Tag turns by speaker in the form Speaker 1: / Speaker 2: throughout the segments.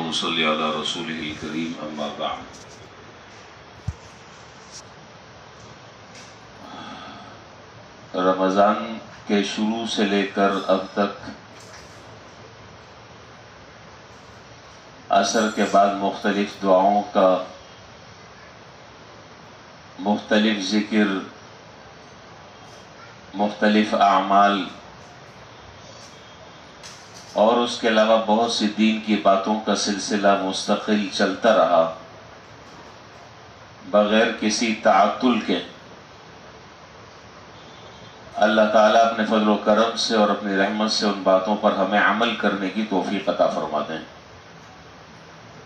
Speaker 1: اللهم صل علی رسولہ الکریم اما بعد۔ رمضان کے شروع سے لے کر اب تک عصر کے بعد مختلف دعاؤں کا، مختلف ذکر، مختلف اعمال اور اس کے علاوہ بہت سی دین کی باتوں کا سلسلہ مستقل چلتا رہا بغیر کسی تعطل کے۔ اللہ تعالیٰ اپنے فضل و کرم سے اور اپنی رحمت سے ان باتوں پر ہمیں عمل کرنے کی توفیق عطا فرما دیں،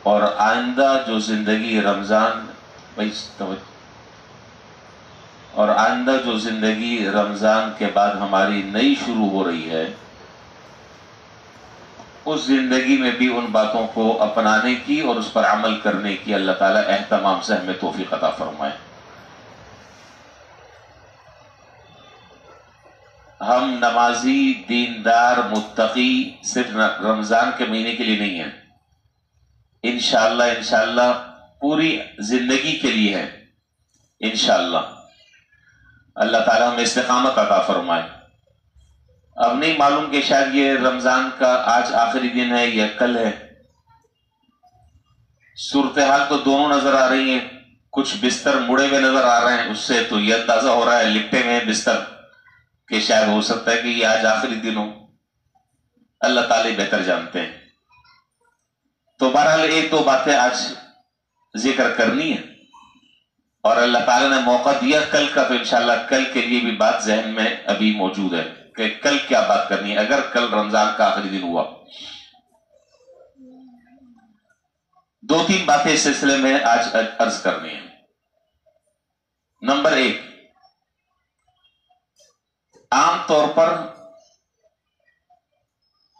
Speaker 1: اور آئندہ جو زندگی رمضان کے بعد ہماری نئی شروع ہو رہی ہے، اس زندگی میں بھی ان باتوں کو اپنانے کی اور اس پر عمل کرنے کی اللہ تعالیٰ اہتمام سے ہمیں توفیق عطا فرمائے۔ ہم نمازی، دیندار، متقی صرف رمضان کے مہینے کے لیے نہیں ہیں، انشاءاللہ پوری زندگی کے لیے ہے انشاءاللہ۔ اللہ تعالیٰ ہمیں استقامت عطا فرمائے۔ اب نہیں معلوم کہ شاید یہ رمضان کا آج آخری دن ہے یا کل ہے، صورتحال تو دونوں نظر آ رہی ہیں، کچھ بستر مڑے ہوئے نظر آ رہے ہیں، اس سے تو یہ اندازہ ہو رہا ہے لپٹے میں بستر کہ شاید ہو سکتا ہے کہ یہ آج آخری دن ہو، اللہ تعالیٰ بہتر جانتے ہیں۔ تو بہرحال ایک دو باتیں آج ذکر کرنی ہے، اور اللہ تعالیٰ نے موقع دیا کل کا، تو انشاءاللہ کل کے لیے بھی بات ذہن میں ابھی موجود ہے کہ کل کیا بات کرنی ہے اگر کل رمضان کا آخری دن ہوا۔ دو تین باتیں اس سلسلے میں آج عرض کرنی ہیں۔ نمبر 1، عام طور پر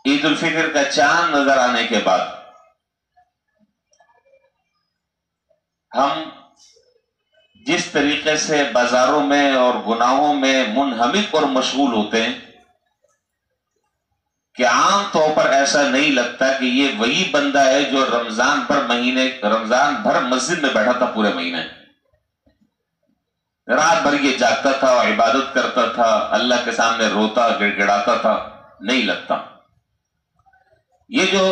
Speaker 1: عید الفطر کا چاند نظر آنے کے بعد ہم جس طریقے سے بازاروں میں اور گناہوں میں منہمک اور مشغول ہوتے ہیں کہ عام طور پر ایسا نہیں لگتا کہ یہ وہی بندہ ہے جو رمضان بھر مسجد میں بیٹھا تھا پورے مہینے، رات بھر یہ جاگتا تھا، عبادت کرتا تھا، اللہ کے سامنے روتا گڑ گڑاتا تھا، نہیں لگتا۔ یہ جو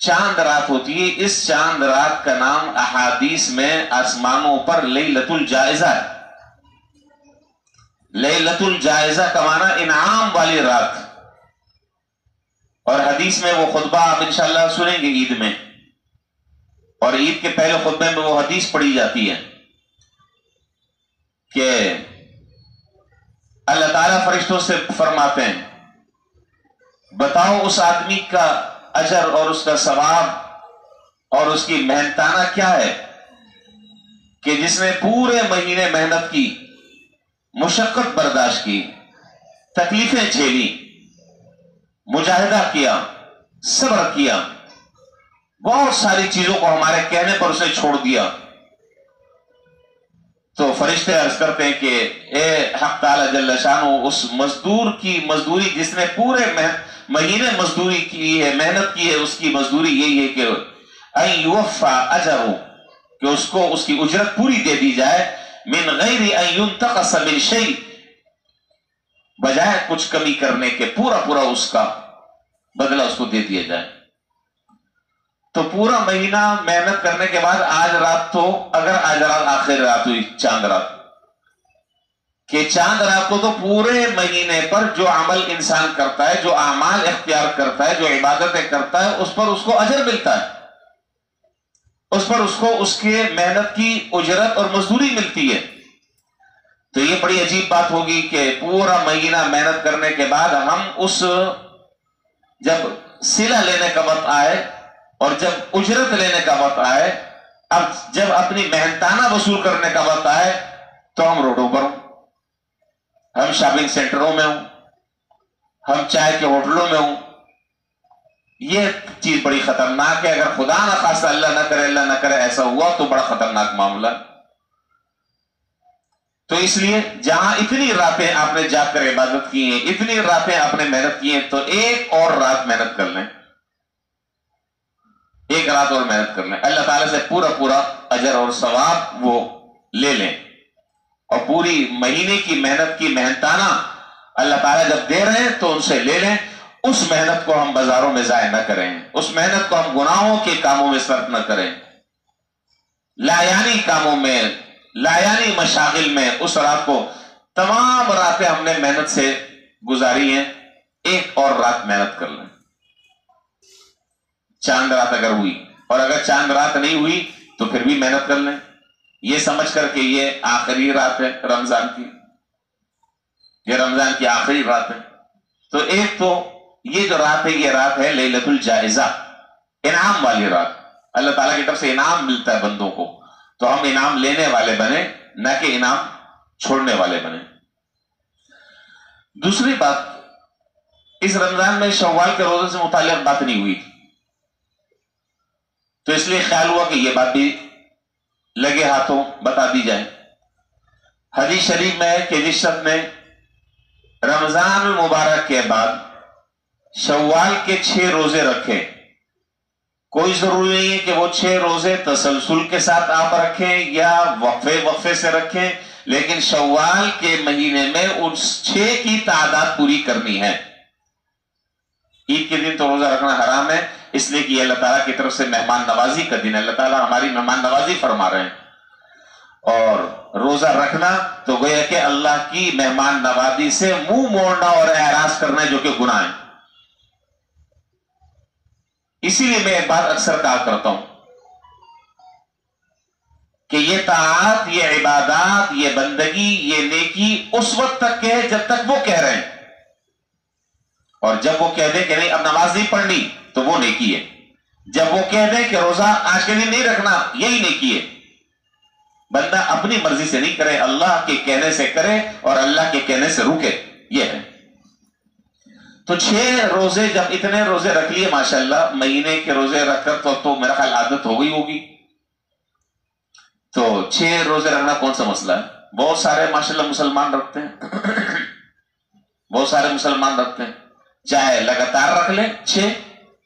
Speaker 1: چاند رات ہوتی ہے، اس چاند رات کا نام احادیث میں آسمانوں پر لیلۃ الجائزہ ہے۔ لیلۃ الجائزہ کا معنی انعام والی رات، اور حدیث میں وہ خطبہ آپ انشاءاللہ سنیں گے عید میں، اور عید کے پہلے خطبے میں وہ حدیث پڑھی جاتی ہے کہ اللہ تعالیٰ فرشتوں سے فرماتے ہیں بتاؤ اس آدمی کا اجر اور اس کا ثواب اور اس کی محنتانہ کیا ہے کہ جس نے پورے مہینے محنت کی، مشقت برداشت کی، تکلیفیں جھیلی، مجاہدہ کیا، صبر کیا، بہت ساری چیزوں کو ہمارے کہنے پر اس نے چھوڑ دیا۔ تو فرشتے عرض کرتے ہیں کہ اے حق تعالی جل شانہ، اس مزدور کی مزدوری جس نے پورے مہینے مزدوری کی ہے، محنت کی ہے، اس کی مزدوری یہی ہے کہ ان یوفى اجرہ، کہ اس کو اس کی اجرت پوری دے دی جائے، من غیر ان ينتقص من شیء، بجائے کچھ کمی کرنے کے پورا اس کا بدلہ اس کو دے دیا جائے۔ تو پورا مہینہ محنت کرنے کے بعد آج رات، تو اگر آج رات آخر رات ہوئی چاند رات، کہ چاند رات کو تو پورے مہینے پر جو عمل انسان کرتا ہے، جو اعمال اختیار کرتا ہے، جو عبادتیں کرتا ہے، اس پر اس کو اجر ملتا ہے، اس پر اس کو اس کے محنت کی اجرت اور مزدوری ملتی ہے۔ تو یہ بڑی عجیب بات ہوگی کہ پورا مہینہ محنت کرنے کے بعد ہم جب صلہ لینے کا وقت آئے اور جب اجرت لینے کا وقت آئے، اب جب اپنی محنتانہ وصول کرنے کا وقت آئے تو ہم روڈوں پر ہوں، ہم شاپنگ سینٹروں میں ہوں، ہم چائے کے ہوٹلوں میں ہوں۔ یہ چیز بڑی خطرناک ہے۔ اگر خدا نہ خواستہ، اللہ نہ کرے ایسا ہوا تو بڑا خطرناک معاملہ۔ تو اس لیے جہاں اتنی راتیں آپ نے جا کر عبادت کی ہیں، اتنی راتیں آپ نے محنت کی ہیں، تو ایک اور رات محنت کر لیں، ایک رات اور محنت کر لیں، اللہ تعالیٰ سے پورا پورا اجر اور ثواب وہ لے لیں، اور پوری مہینے کی محنت کی محنتانہ اللہ تعالیٰ جب دے رہے ہیں تو ان سے لے لیں۔ اس محنت کو ہم بازاروں میں ضائع نہ کریں، اس محنت کو ہم گناہوں کے کاموں میں صرف نہ کریں، لایانی کاموں میں، لایانی مشاغل میں۔ اس رات کو، تمام راتیں ہم نے محنت سے گزاری ہیں، ایک اور رات محنت کر لیں۔ چاند رات اگر ہوئی، اور اگر چاند رات نہیں ہوئی تو پھر بھی محنت کر لیں، یہ سمجھ کر کہ یہ آخری رات ہے رمضان کی، یہ رمضان کی آخری رات ہے۔ تو ایک تو یہ جو رات ہے، یہ رات ہے لیلۃ الجائزہ، انعام والی رات، اللہ تعالیٰ کی طرف سے انعام ملتا ہے بندوں کو، تو ہم انعام لینے والے بنے، نہ کہ انعام چھوڑنے والے بنے۔ دوسری بات، اس رمضان میں شوال کے روزے سے متعلق بات نہیں ہوئی، تو اس لیے خیال ہوا کہ یہ بات بھی لگے ہاتھوں بتا دی جائے۔ حدیث شریف میں ہے کہ جس شخص نے رمضان المبارک کے بعد شوال کے 6 روزے رکھے، کوئی ضروری نہیں ہے کہ وہ 6 روزے تسلسل کے ساتھ آپ رکھیں یا وقفے سے رکھیں، لیکن شوال کے مہینے میں ان 6 کی تعداد پوری کرنی ہے۔ عید کے دن تو روزہ رکھنا حرام ہے، اس لیے کہ یہ اللہ تعالیٰ کی طرف سے مہمان نوازی کا دن ہے، اللہ تعالیٰ ہماری مہمان نوازی فرما رہے ہیں، اور روزہ رکھنا تو گویا کہ اللہ کی مہمان نوازی سے منہ موڑنا اور اعراض کرنا ہے، جو کہ گناہ ہے۔ اسی لیے میں ایک بات اکثر کہا کرتا ہوں کہ یہ طاعات، یہ عبادات، یہ بندگی، یہ نیکی اس وقت تک کہ ہے جب تک وہ کہہ رہے ہیں، اور جب وہ کہہ دیں کہ نہیں اب نماز نہیں پڑھنی تو وہ نیکی ہے، جب وہ کہہ دیں کہ روزہ آج کے دن نہیں رکھنا یہی نیکی ہے۔ بندہ اپنی مرضی سے نہیں کرے، اللہ کے کہنے سے کرے اور اللہ کے کہنے سے رکے، یہ ہے۔ تو 6 روزے، جب اتنے روزے رکھ لیے ماشاءاللہ، مہینے کے روزے رکھ کر تو میرا خیال عادت ہو گئی ہوگی، تو 6 روزے رکھنا کون سا مسئلہ ہے؟ بہت سارے ماشاءاللہ مسلمان رکھتے ہیں، بہت سارے مسلمان رکھتے ہیں، چاہے لگاتار رکھ لیں 6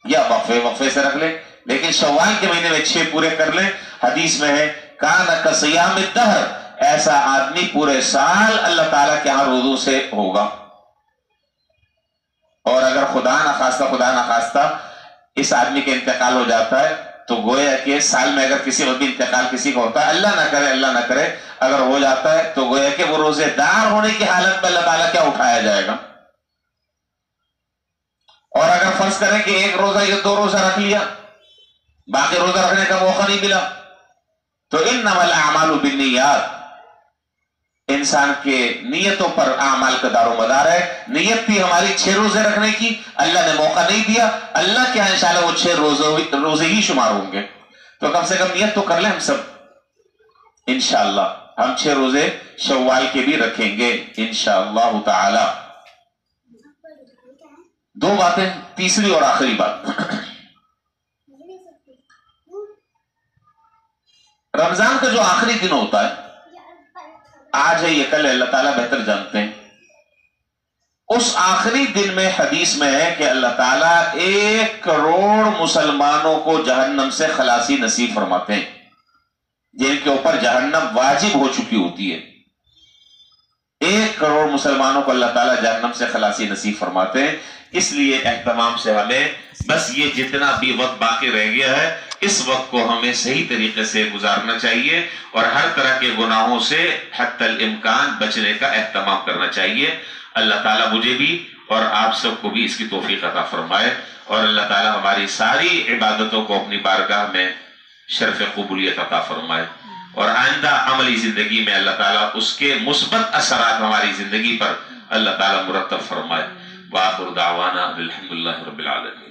Speaker 1: یا وقفے سے رکھ لیں، لیکن شوال کے مہینے میں 6 پورے کر لیں۔ حدیث میں ہے کان کصیام الدہر، ایسا آدمی پورے سال اللہ تعالیٰ کے ہاں روزوں سے ہوگا۔ اور اگر خدا نخواستہ اس آدمی کا انتقال ہو جاتا ہے تو گویا کہ سال میں اگر کسی وقت بھی انتقال کسی کا ہوتا ہے، اللہ نہ کرے اگر ہو جاتا ہے، تو گویا کہ وہ روزے دار ہونے کی حالت میں اللہ تعالیٰ کیا اٹھایا جائے گا۔ اور اگر فرض کریں کہ 1 روزہ یا 2 روزہ رکھ لیا، باقی روزہ رکھنے کا موقع نہیں ملا، تو انما الاعمال بالنیات، انسان کے نیتوں پر اعمال کا دار و مدار ہے۔ نیت تھی ہماری 6 روزے رکھنے کی، اللہ نے موقع نہیں دیا، اللہ کے یہاں انشاءاللہ وہ 6 روزے ہی شمار ہوں گے، تو کم سے کم نیت تو کر لیں ہم سب، انشاءاللہ ہم 6 روزے شوال کے بھی رکھیں گے انشاءاللہ تعالی۔ 2 باتیں، تیسری اور آخری بات، رمضان کا جو آخری دن ہوتا ہے، آج ہے یہ کل ہے، اللہ تعالیٰ بہتر جانتے ہیں، اس آخری دن میں حدیث میں ہے کہ اللہ تعالیٰ 1 کروڑ مسلمانوں کو جہنم سے خلاصی نصیب فرماتے ہیں، جن کے اوپر جہنم واجب ہو چکی ہوتی ہے۔ 1 کروڑ مسلمانوں کو اللہ تعالیٰ جہنم سے خلاصی نصیب فرماتے ہیں۔ اس لیے اہتمام سے ہمیں بس یہ جتنا بھی وقت باقی رہ گیا ہے، اس وقت کو ہمیں صحیح طریقے سے گزارنا چاہیے، اور ہر طرح کے گناہوں سے حتی الامکان بچنے کا اہتمام کرنا چاہیے۔ اللہ تعالیٰ مجھے بھی اور آپ سب کو بھی اس کی توفیق عطا فرمائے، اور اللہ تعالیٰ ہماری ساری عبادتوں کو اپنی بارگاہ میں شرف قبولیت عطا فرمائے، اور آئندہ عملی زندگی میں اللہ تعالیٰ اس کے مثبت اثرات ہماری زندگی پر اللہ تعالیٰ مرتب فرمائے۔ وآخر دعوانا الحمدللہ رب العالمین۔